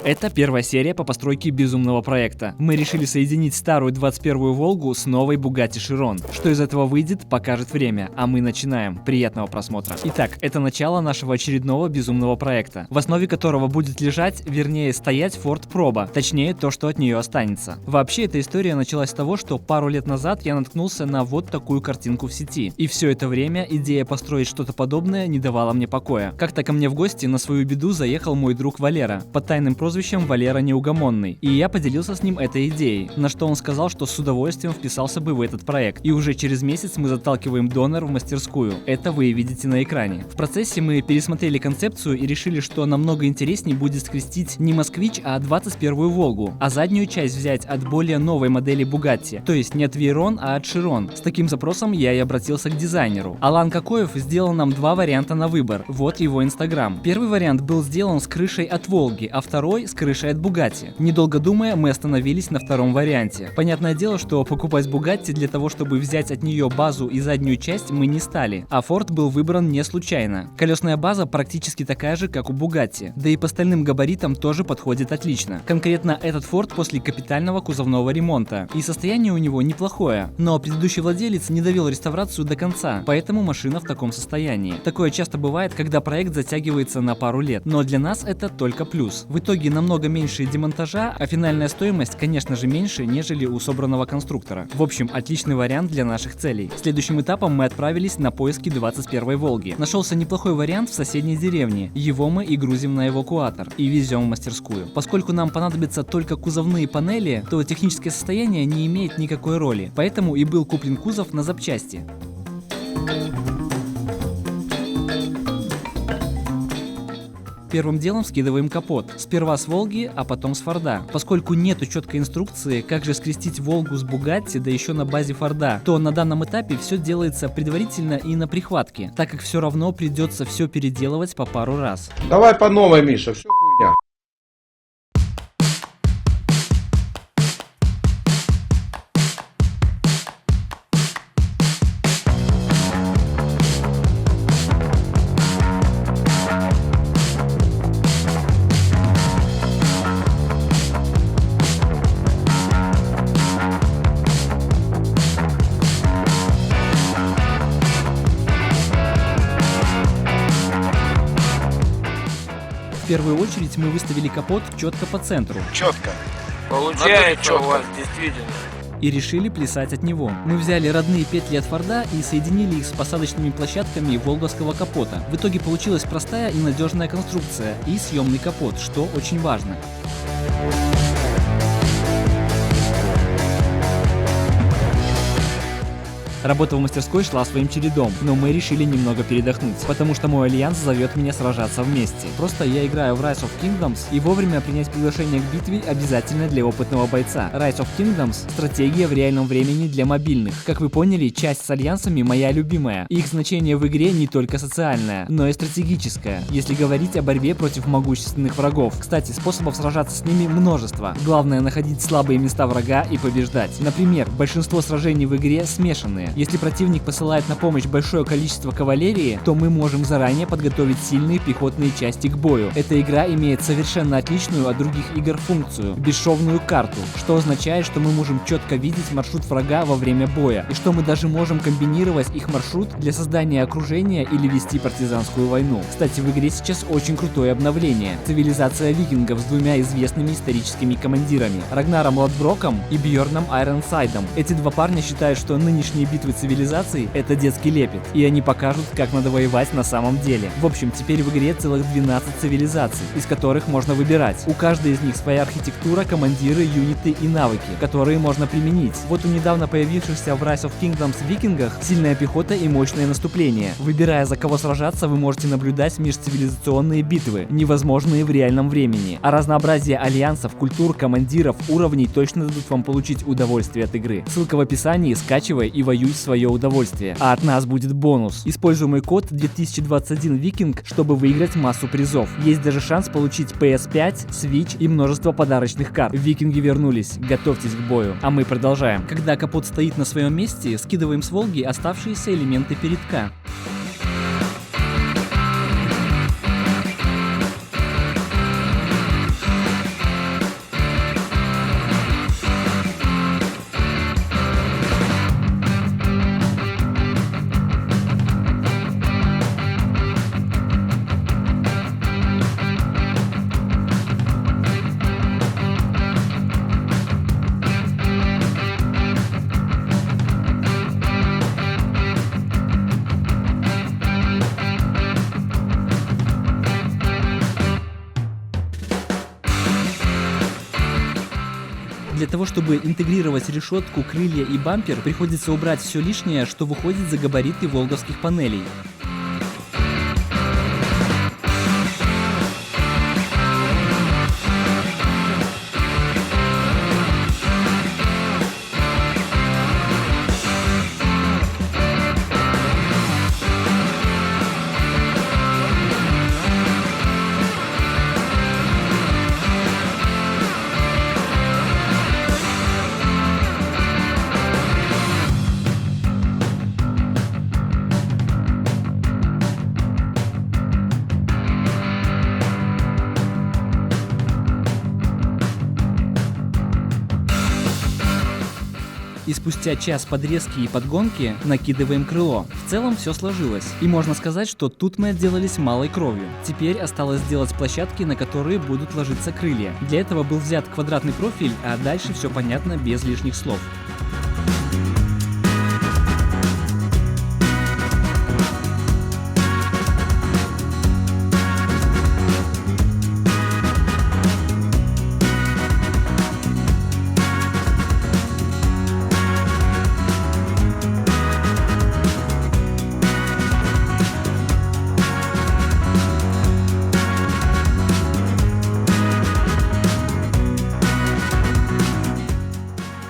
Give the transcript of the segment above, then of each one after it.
Это первая серия по постройке безумного проекта. Мы решили соединить старую 21-ю Волгу с новой Bugatti Chiron. Что из этого выйдет, покажет время, а мы начинаем. Приятного просмотра. Итак, это начало нашего очередного безумного проекта, в основе которого будет лежать, вернее стоять Ford Proba, точнее то, что от нее останется. Вообще, эта история началась с того, что пару лет назад я наткнулся на вот такую картинку в сети. И все это время идея построить что-то подобное не давала мне покоя. Как-то ко мне в гости на свою беду заехал мой друг Валера, под тайным прозвищем Валера Неугомонный, и я поделился с ним этой идеей, на что он сказал, что с удовольствием вписался бы в этот проект. И уже через месяц мы заталкиваем донор в мастерскую. Это вы видите на экране. В процессе мы пересмотрели концепцию и решили, что намного интереснее будет скрестить не Москвич, а 21-ю Волгу, а заднюю часть взять от более новой модели Bugatti, то есть не от Veyron, а от Chiron. С таким запросом я и обратился к дизайнеру. Алан Кокоев сделал нам два варианта на выбор. Вот его инстаграм. Первый вариант был сделан с крышей от Волги, а второй с крышей от Bugatti. Недолго думая, мы остановились на втором варианте. Понятное дело, что покупать Bugatti для того, чтобы взять от нее базу и заднюю часть, мы не стали, а Ford был выбран не случайно. Колесная база практически такая же, как у Bugatti, да и по остальным габаритам тоже подходит отлично. Конкретно этот Ford после капитального кузовного ремонта, и состояние у него неплохое, но предыдущий владелец не довел реставрацию до конца, поэтому машина в таком состоянии. Такое часто бывает, когда проект затягивается на пару лет, но для нас это только плюс. В итоге намного меньше демонтажа, а финальная стоимость, конечно же, меньше, нежели у собранного конструктора. В общем, отличный вариант для наших целей. Следующим этапом мы отправились на поиски 21-й Волги. Нашелся неплохой вариант в соседней деревне. Его мы и грузим на эвакуатор и везем в мастерскую. Поскольку нам понадобятся только кузовные панели, то техническое состояние не имеет никакой роли, поэтому и был куплен кузов на запчасти. Первым делом скидываем капот. Сперва с Волги, а потом с Форда. Поскольку нету четкой инструкции, как же скрестить Волгу с Бугатти, да еще на базе Форда, то на данном этапе все делается предварительно и на прихватке, так как все равно придется все переделывать по пару раз. Давай по новой, Миша, все хуйня. В первую очередь мы выставили капот четко по центру. Четко. Получается у вас действительно. И решили плясать от него. Мы взяли родные петли от Форда и соединили их с посадочными площадками волговского капота. В итоге получилась простая и надежная конструкция и съемный капот, что очень важно. Работа в мастерской шла своим чередом, но мы решили немного передохнуть, потому что мой альянс зовет меня сражаться вместе. Просто я играю в Rise of Kingdoms, и вовремя принять приглашение к битве обязательно для опытного бойца. Rise of Kingdoms — стратегия в реальном времени для мобильных. Как вы поняли, часть с альянсами моя любимая. Их значение в игре не только социальное, но и стратегическое, если говорить о борьбе против могущественных врагов. Кстати, способов сражаться с ними множество. Главное — находить слабые места врага и побеждать. Например, большинство сражений в игре смешанные. Если противник посылает на помощь большое количество кавалерии, то мы можем заранее подготовить сильные пехотные части к бою. Эта игра имеет совершенно отличную от других игр функцию — бесшовную карту, что означает, что мы можем четко видеть маршрут врага во время боя, и что мы даже можем комбинировать их маршрут для создания окружения или вести партизанскую войну. Кстати, в игре сейчас очень крутое обновление — цивилизация викингов с двумя известными историческими командирами — Рагнаром Лодброком и Бьорном Айронсайдом. Эти два парня считают, что нынешние битвы цивилизаций — это детский лепет, и они покажут, как надо воевать на самом деле. В общем, теперь в игре целых 12 цивилизаций, из которых можно выбирать. У каждой из них своя архитектура, командиры, юниты и навыки, которые можно применить. Вот у недавно появившихся в Rise of Kingdoms викингах сильная пехота и мощное наступление. Выбирая, за кого сражаться, вы можете наблюдать межцивилизационные битвы, невозможные в реальном времени. А разнообразие альянсов, культур, командиров, уровней точно дадут вам получить удовольствие от игры. Ссылка в описании, скачивай и воюй в свое удовольствие. А от нас будет бонус. Используй мой код 2021 Викинг, чтобы выиграть массу призов. Есть даже шанс получить PS5, Switch и множество подарочных карт. Викинги вернулись. Готовьтесь к бою. А мы продолжаем. Когда капот стоит на своем месте, скидываем с Волги оставшиеся элементы передка. Для того, чтобы интегрировать решетку, крылья и бампер, приходится убрать все лишнее, что выходит за габариты волговских панелей. И спустя час подрезки и подгонки накидываем крыло. В целом все сложилось. И можно сказать, что тут мы отделались малой кровью. Теперь осталось сделать площадки, на которые будут ложиться крылья. Для этого был взят квадратный профиль, а дальше все понятно без лишних слов.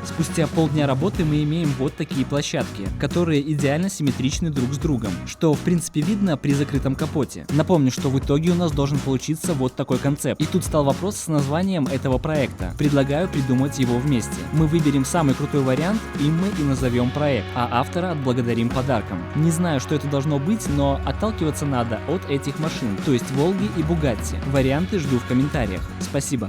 Спустя полдня работы мы имеем вот такие площадки, которые идеально симметричны друг с другом, что в принципе видно при закрытом капоте. Напомню, что в итоге у нас должен получиться вот такой концепт. И тут стал вопрос с названием этого проекта. Предлагаю придумать его вместе. Мы выберем самый крутой вариант, им мы и назовем проект, а автора отблагодарим подарком. Не знаю, что это должно быть, но отталкиваться надо от этих машин, то есть Волги и Бугатти. Варианты жду в комментариях. Спасибо.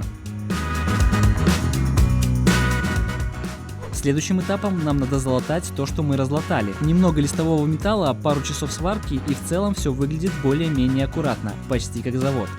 Следующим этапом нам надо залатать то, что мы разлатали. Немного листового металла, пару часов сварки, и в целом все выглядит более-менее аккуратно, почти как завод.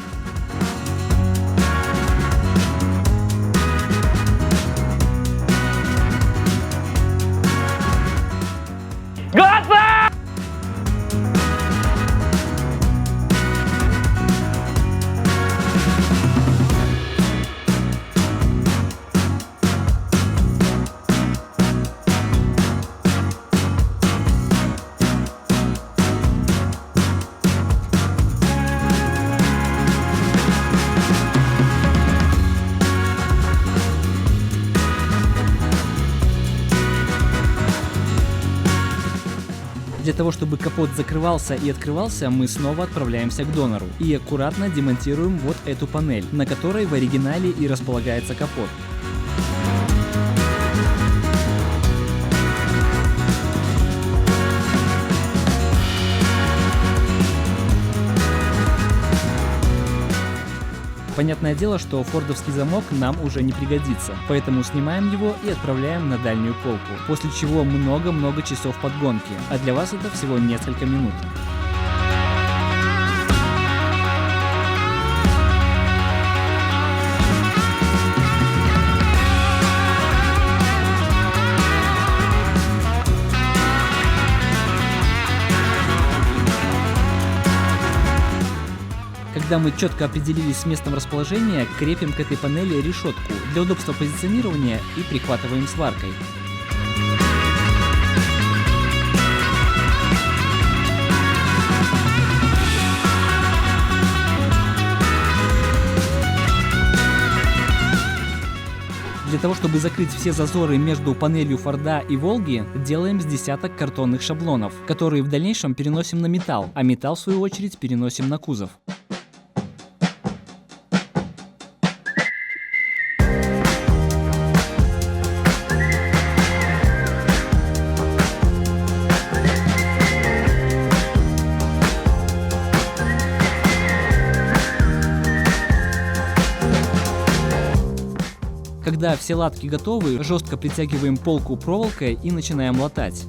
Для того, чтобы капот закрывался и открывался, мы снова отправляемся к донору и аккуратно демонтируем вот эту панель, на которой в оригинале и располагается капот. Понятное дело, что фордовский замок нам уже не пригодится, поэтому снимаем его и отправляем на дальнюю полку, после чего много-много часов подгонки, а для вас это всего несколько минут. Когда мы четко определились с местом расположения, крепим к этой панели решетку для удобства позиционирования и прихватываем сваркой. Для того, чтобы закрыть все зазоры между панелью Форда и Волги, делаем с десяток картонных шаблонов, которые в дальнейшем переносим на металл, а металл в свою очередь переносим на кузов. Когда все латки готовы, жестко притягиваем полку проволокой и начинаем латать.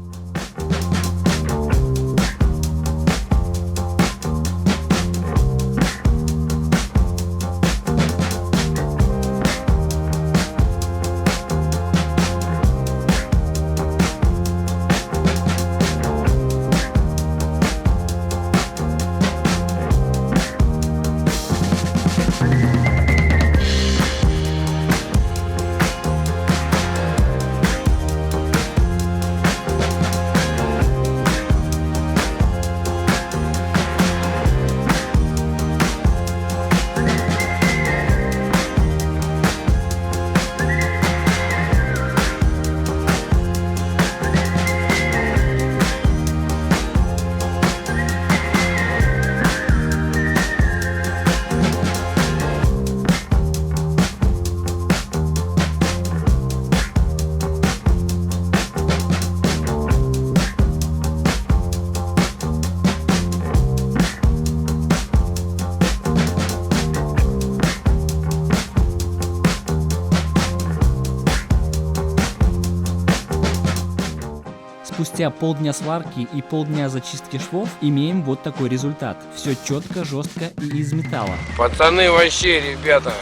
Спустя полдня сварки и полдня зачистки швов имеем вот такой результат. Все четко, жестко и из металла. Пацаны вообще, ребята.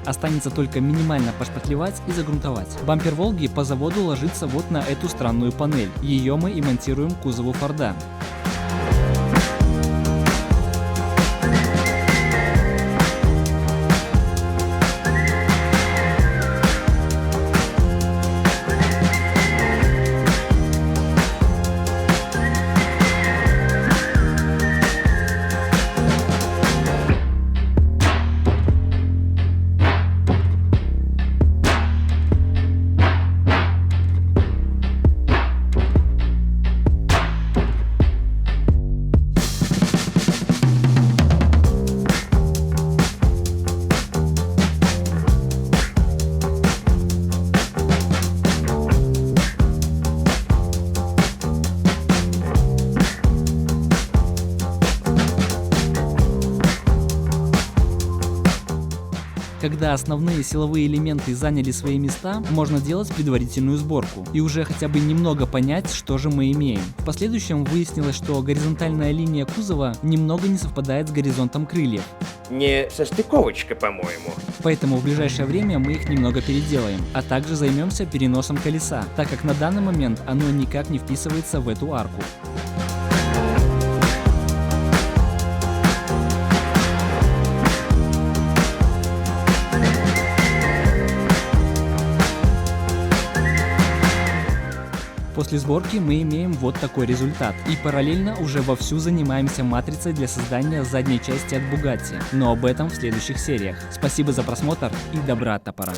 Останется только минимально пошпатлевать и загрунтовать. Бампер Волги по заводу ложится вот на эту странную панель. Ее мы и монтируем к кузову Форда. Когда основные силовые элементы заняли свои места, можно делать предварительную сборку и уже хотя бы немного понять, что же мы имеем. В последующем выяснилось, что горизонтальная линия кузова немного не совпадает с горизонтом крыльев. Не состыковочка, по-моему. Поэтому в ближайшее время мы их немного переделаем, а также займемся переносом колеса, так как на данный момент оно никак не вписывается в эту арку. После сборки мы имеем вот такой результат. И параллельно уже вовсю занимаемся матрицей для создания задней части от Bugatti. Но об этом в следующих сериях. Спасибо за просмотр и добра от топора.